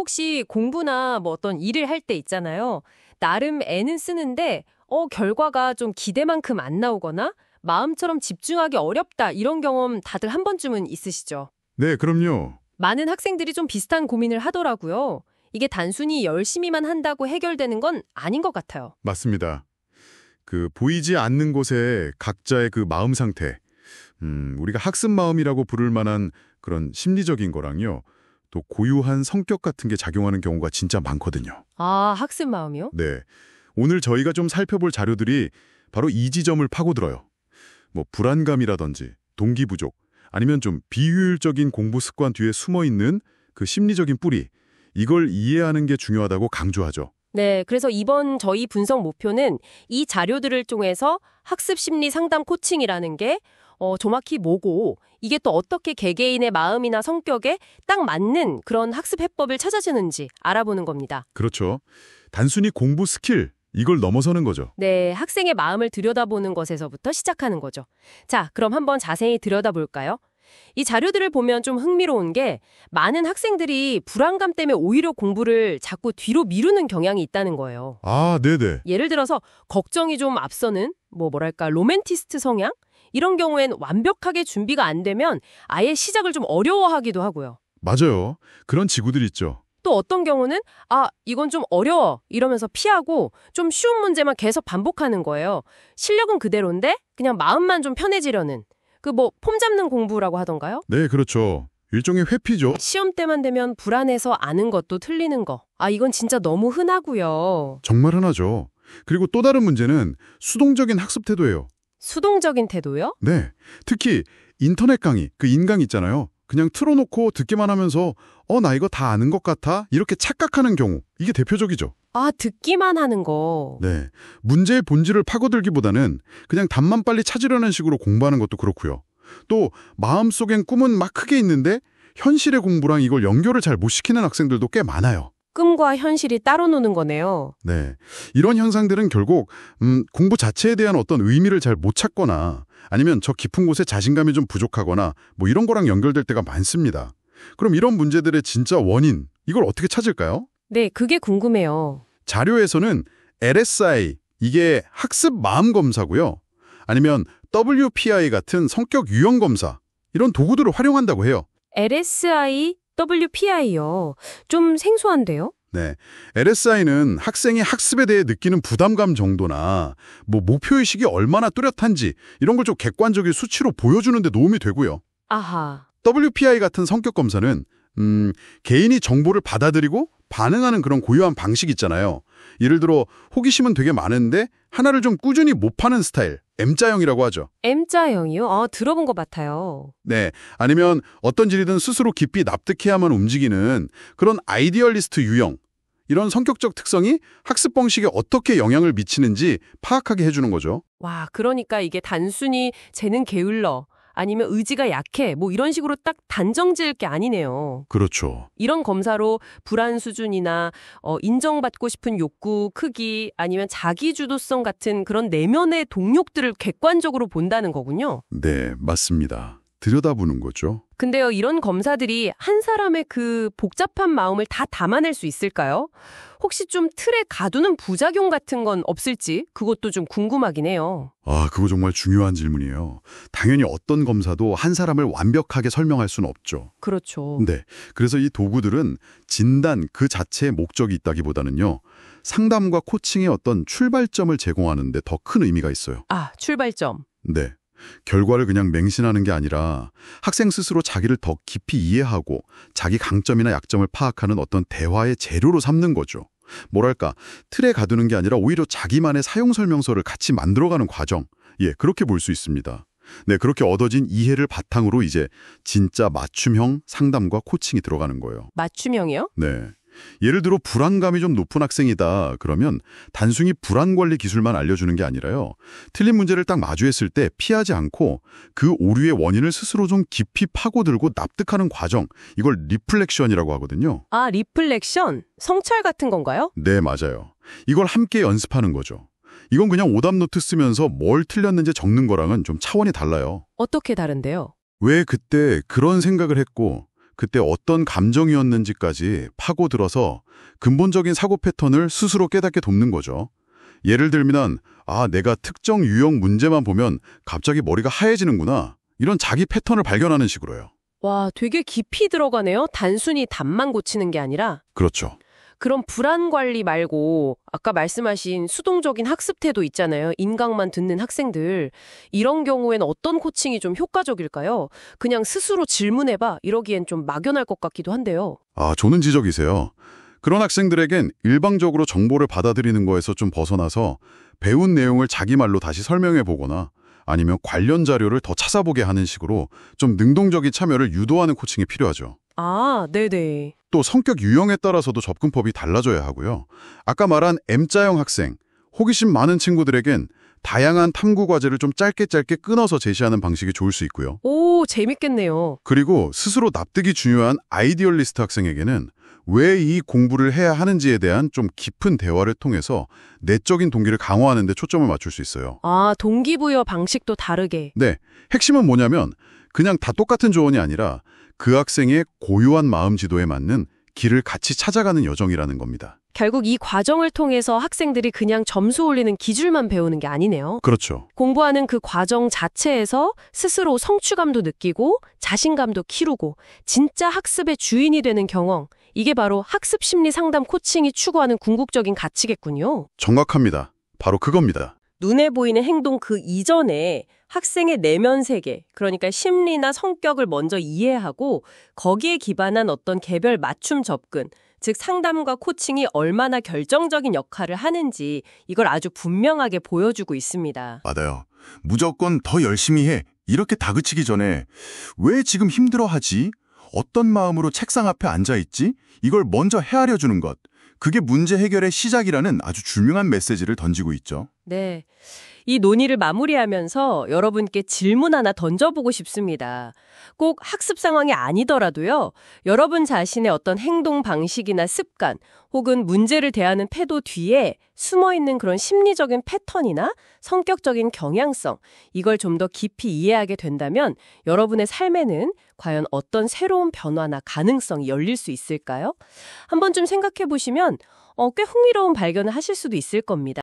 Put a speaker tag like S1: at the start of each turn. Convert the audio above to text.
S1: 혹시 공부나 뭐 어떤 일을 할 때 있잖아요. 나름 애는 쓰는데 결과가 좀 기대만큼 안 나오거나 마음처럼 집중하기 어렵다 이런 경험 다들 한 번쯤은 있으시죠?
S2: 네, 그럼요.
S1: 많은 학생들이 좀 비슷한 고민을 하더라고요. 이게 단순히 열심히만 한다고 해결되는 건 아닌 것 같아요.
S2: 맞습니다. 보이지 않는 곳에 각자의 그 마음 상태, 우리가 학습 마음이라고 부를 만한 그런 심리적인 거랑요. 또 고유한 성격 같은 게 작용하는 경우가 진짜 많거든요.
S1: 아, 학습 마음이요?
S2: 네. 오늘 저희가 좀 살펴볼 자료들이 바로 이 지점을 파고들어요. 뭐 불안감이라든지 동기 부족, 아니면 좀 비효율적인 공부 습관 뒤에 숨어있는 그 심리적인 뿌리, 이걸 이해하는 게 중요하다고 강조하죠.
S1: 네, 그래서 이번 저희 분석 목표는 이 자료들을 통해서 학습 심리 상담 코칭이라는 게 정확히 뭐고 이게 또 어떻게 개개인의 마음이나 성격에 딱 맞는 그런 학습 해법을 찾아주는지 알아보는 겁니다.
S2: 그렇죠. 단순히 공부 스킬, 이걸 넘어서는 거죠.
S1: 네, 학생의 마음을 들여다보는 것에서부터 시작하는 거죠. 자, 그럼 한번 자세히 들여다볼까요? 이 자료들을 보면 좀 흥미로운 게 많은 학생들이 불안감 때문에 오히려 공부를 자꾸 뒤로 미루는 경향이 있다는 거예요.
S2: 아, 네네.
S1: 예를 들어서 걱정이 좀 앞서는 뭐랄까 로맨티스트 성향? 이런 경우엔 완벽하게 준비가 안 되면 아예 시작을 좀 어려워하기도 하고요.
S2: 맞아요. 그런 지구들 있죠.
S1: 또 어떤 경우는 이건 좀 어려워 이러면서 피하고 좀 쉬운 문제만 계속 반복하는 거예요. 실력은 그대로인데 그냥 마음만 좀 편해지려는 폼 잡는 공부라고 하던가요?
S2: 네, 그렇죠. 일종의 회피죠.
S1: 시험 때만 되면 불안해서 아는 것도 틀리는 거. 이건 진짜 너무 흔하고요.
S2: 정말 흔하죠. 그리고 또 다른 문제는 수동적인 학습 태도예요.
S1: 수동적인 태도요?
S2: 네. 특히 인터넷 강의, 인강 있잖아요. 그냥 틀어놓고 듣기만 하면서 나 이거 다 아는 것 같아? 이렇게 착각하는 경우. 이게 대표적이죠.
S1: 듣기만 하는 거.
S2: 네. 문제의 본질을 파고들기보다는 그냥 답만 빨리 찾으려는 식으로 공부하는 것도 그렇고요. 또 마음속엔 꿈은 막 크게 있는데 현실의 공부랑 이걸 연결을 잘 못 시키는 학생들도 꽤 많아요.
S1: 꿈과 현실이 따로 노는 거네요.
S2: 네. 이런 현상들은 결국 공부 자체에 대한 어떤 의미를 잘 못 찾거나 아니면 저 깊은 곳에 자신감이 좀 부족하거나 뭐 이런 거랑 연결될 때가 많습니다. 그럼 이런 문제들의 진짜 원인, 이걸 어떻게 찾을까요?
S1: 네, 그게 궁금해요.
S2: 자료에서는 LSI, 이게 학습 마음 검사고요. 아니면 WPI 같은 성격 유형 검사, 이런 도구들을 활용한다고 해요.
S1: LSI, WPI요. 좀 생소한데요?
S2: 네, LSI는 학생이 학습에 대해 느끼는 부담감 정도나 뭐 목표의식이 얼마나 뚜렷한지 이런 걸 좀 객관적인 수치로 보여주는 데 도움이 되고요.
S1: 아하.
S2: WPI 같은 성격 검사는 개인이 정보를 받아들이고 반응하는 그런 고유한 방식 있잖아요. 예를 들어 호기심은 되게 많은데 하나를 좀 꾸준히 못 파는 스타일, M자형이라고 하죠.
S1: M자형이요? 들어본 것 같아요.
S2: 네, 아니면 어떤 질이든 스스로 깊이 납득해야만 움직이는 그런 아이디얼리스트 유형. 이런 성격적 특성이 학습 방식에 어떻게 영향을 미치는지 파악하게 해주는 거죠.
S1: 와, 그러니까 이게 단순히 쟤는 게을러, 아니면 의지가 약해, 뭐 이런 식으로 딱 단정 지을 게 아니네요.
S2: 그렇죠.
S1: 이런 검사로 불안 수준이나 인정받고 싶은 욕구, 크기, 아니면 자기주도성 같은 그런 내면의 동력들을 객관적으로 본다는 거군요.
S2: 네, 맞습니다. 들여다보는 거죠.
S1: 근데요, 이런 검사들이 한 사람의 그 복잡한 마음을 다 담아낼 수 있을까요? 혹시 좀 틀에 가두는 부작용 같은 건 없을지 그것도 좀 궁금하긴 해요.
S2: 그거 정말 중요한 질문이에요. 당연히 어떤 검사도 한 사람을 완벽하게 설명할 수는 없죠.
S1: 그렇죠.
S2: 네, 그래서 이 도구들은 진단 그 자체의 목적이 있다기보다는요. 상담과 코칭의 어떤 출발점을 제공하는 데 더 큰 의미가 있어요.
S1: 출발점.
S2: 네. 결과를 그냥 맹신하는 게 아니라 학생 스스로 자기를 더 깊이 이해하고 자기 강점이나 약점을 파악하는 어떤 대화의 재료로 삼는 거죠. 뭐랄까, 틀에 가두는 게 아니라 오히려 자기만의 사용 설명서를 같이 만들어가는 과정. 그렇게 볼 수 있습니다. 네, 그렇게 얻어진 이해를 바탕으로 이제 진짜 맞춤형 상담과 코칭이 들어가는 거예요.
S1: 맞춤형이요?
S2: 네. 예를 들어 불안감이 좀 높은 학생이다 그러면 단순히 불안 관리 기술만 알려주는 게 아니라요. 틀린 문제를 딱 마주했을 때 피하지 않고 그 오류의 원인을 스스로 좀 깊이 파고들고 납득하는 과정, 이걸 리플렉션이라고 하거든요.
S1: 리플렉션? 성찰 같은 건가요?
S2: 네, 맞아요. 이걸 함께 연습하는 거죠. 이건 그냥 오답노트 쓰면서 뭘 틀렸는지 적는 거랑은 좀 차원이 달라요.
S1: 어떻게 다른데요?
S2: 왜 그때 그런 생각을 했고 그때 어떤 감정이었는지까지 파고들어서 근본적인 사고 패턴을 스스로 깨닫게 돕는 거죠. 예를 들면 내가 특정 유형 문제만 보면 갑자기 머리가 하얘지는구나. 이런 자기 패턴을 발견하는 식으로요.
S1: 와, 되게 깊이 들어가네요. 단순히 답만 고치는 게 아니라.
S2: 그렇죠.
S1: 그럼 불안 관리 말고 아까 말씀하신 수동적인 학습 태도 있잖아요. 인강만 듣는 학생들. 이런 경우에는 어떤 코칭이 좀 효과적일까요? 그냥 스스로 질문해봐 이러기엔 좀 막연할 것 같기도 한데요.
S2: 좋은 지적이세요. 그런 학생들에겐 일방적으로 정보를 받아들이는 거에서 좀 벗어나서 배운 내용을 자기 말로 다시 설명해 보거나 아니면 관련 자료를 더 찾아보게 하는 식으로 좀 능동적인 참여를 유도하는 코칭이 필요하죠.
S1: 아, 네네.
S2: 또 성격 유형에 따라서도 접근법이 달라져야 하고요. 아까 말한 M자형 학생, 호기심 많은 친구들에겐 다양한 탐구 과제를 좀 짧게 끊어서 제시하는 방식이 좋을 수 있고요.
S1: 오, 재밌겠네요.
S2: 그리고 스스로 납득이 중요한 아이디얼리스트 학생에게는 왜 이 공부를 해야 하는지에 대한 좀 깊은 대화를 통해서 내적인 동기를 강화하는 데 초점을 맞출 수 있어요.
S1: 아, 동기부여 방식도 다르게.
S2: 네, 핵심은 뭐냐면 그냥 다 똑같은 조언이 아니라 그 학생의 고유한 마음 지도에 맞는 길을 같이 찾아가는 여정이라는 겁니다.
S1: 결국 이 과정을 통해서 학생들이 그냥 점수 올리는 기술만 배우는 게 아니네요.
S2: 그렇죠.
S1: 공부하는 그 과정 자체에서 스스로 성취감도 느끼고 자신감도 키우고 진짜 학습의 주인이 되는 경험. 이게 바로 학습 심리 상담 코칭이 추구하는 궁극적인 가치겠군요.
S2: 정확합니다. 바로 그겁니다.
S1: 눈에 보이는 행동 그 이전에 학생의 내면 세계, 그러니까 심리나 성격을 먼저 이해하고 거기에 기반한 어떤 개별 맞춤 접근, 즉 상담과 코칭이 얼마나 결정적인 역할을 하는지 이걸 아주 분명하게 보여주고 있습니다.
S3: 맞아요. 무조건 더 열심히 해. 이렇게 다그치기 전에 왜 지금 힘들어하지? 어떤 마음으로 책상 앞에 앉아있지? 이걸 먼저 헤아려 주는 것. 그게 문제 해결의 시작이라는 아주 중요한 메시지를 던지고 있죠.
S1: 네. 이 논의를 마무리하면서 여러분께 질문 하나 던져보고 싶습니다. 꼭 학습 상황이 아니더라도요. 여러분 자신의 어떤 행동 방식이나 습관 혹은 문제를 대하는 태도 뒤에 숨어있는 그런 심리적인 패턴이나 성격적인 경향성 이걸 좀 더 깊이 이해하게 된다면 여러분의 삶에는 과연 어떤 새로운 변화나 가능성이 열릴 수 있을까요? 한번 좀 생각해 보시면 꽤 흥미로운 발견을 하실 수도 있을 겁니다.